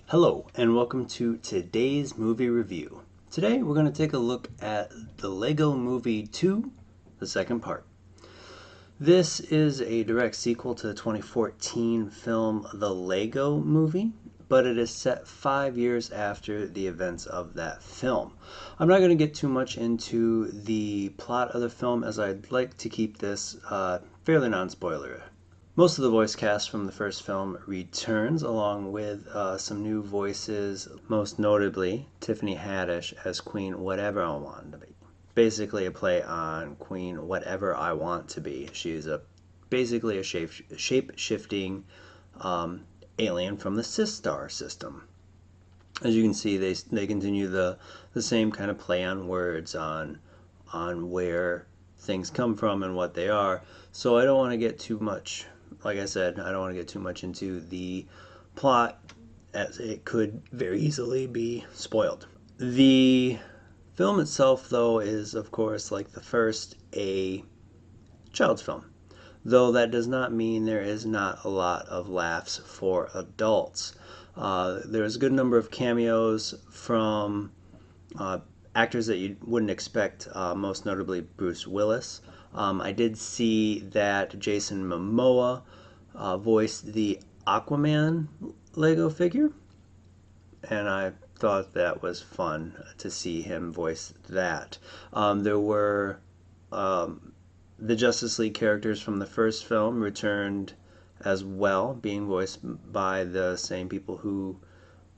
Hello, and welcome to today's movie review. Today we're going to take a look at the Lego Movie 2, the second part. This is a direct sequel to the 2014 film The Lego Movie, but it is set 5 years after the events of that film. I'm not going to get too much into the plot of the film as I'd like to keep this fairly non-spoiler. Most of the voice cast from the first film returns, along with some new voices, most notably Tiffany Haddish as Queen Whatever I Want to Be. Basically a play on Queen Whatever I Want to Be. She's basically a shape-shifting alien from the Sistar system. As you can see, they continue the same kind of play on words on where things come from and what they are. So I don't want to get too much. Like I said, I don't want to get too much into the plot as it could very easily be spoiled. The film itself, though, is of course, like the first, a child's film. Though that does not mean there is not a lot of laughs for adults. There's a good number of cameos from actors that you wouldn't expect, most notably Bruce Willis. I did see that Jason Momoa voiced the Aquaman Lego figure, and I thought that was fun to see him voice that. There were the Justice League characters from the first film returned as well, being voiced by the same people who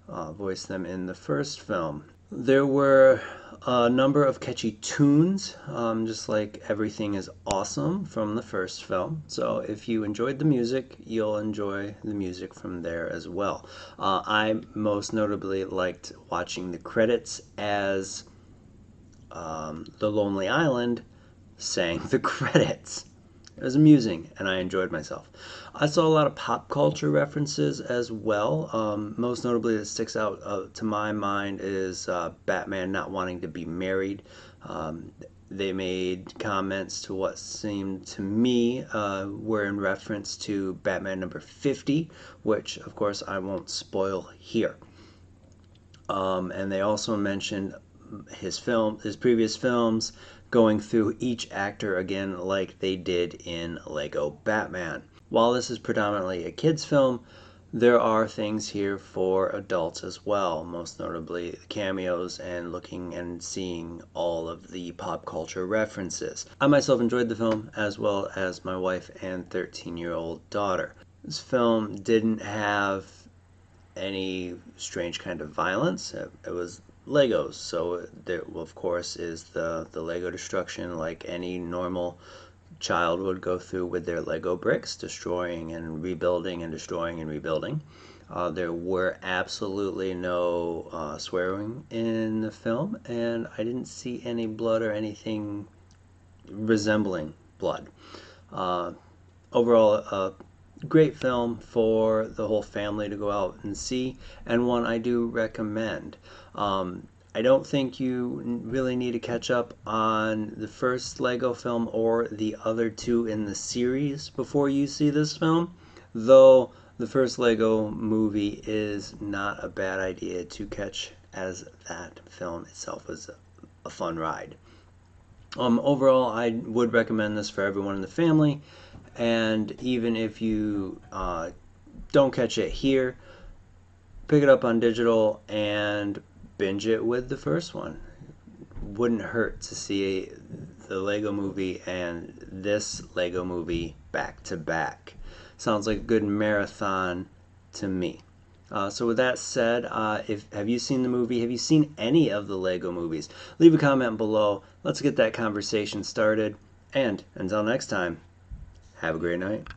voiced them in the first film. There were a number of catchy tunes, just like Everything Is Awesome from the first film. So if you enjoyed the music, you'll enjoy the music from there as well. I most notably liked watching the credits as The Lonely Island sang the credits. It was amusing, and I enjoyed myself. I saw a lot of pop culture references as well. Most notably that sticks out to my mind is Batman not wanting to be married. They made comments to what seemed to me were in reference to Batman number 50, which of course I won't spoil here. And they also mentioned his previous films, going through each actor again like they did in Lego Batman. While this is predominantly a kids film, there are things here for adults as well, most notably cameos and looking and seeing all of the pop culture references. I myself enjoyed the film, as well as my wife and 13-year-old daughter. This film didn't have any strange kind of violence. It was Legos, so there of course is the Lego destruction like any normal child would go through with their Lego bricks, destroying and rebuilding and destroying and rebuilding. There were absolutely no swearing in the film, and I didn't see any blood or anything resembling blood. Overall, a great film for the whole family to go out and see, and one I do recommend. I don't think you really need to catch up on the first Lego film or the other two in the series before you see this film, though the first Lego movie is not a bad idea to catch, as that film itself was a fun ride. Overall, I would recommend this for everyone in the family, and even if you don't catch it here, pick it up on digital and binge it with the first one. Wouldn't hurt to see the Lego movie and this Lego movie back to back. Sounds like a good marathon to me. So with that said, have you seen the movie? Have you seen any of the Lego movies? Leave a comment below. Let's get that conversation started. And until next time, have a great night.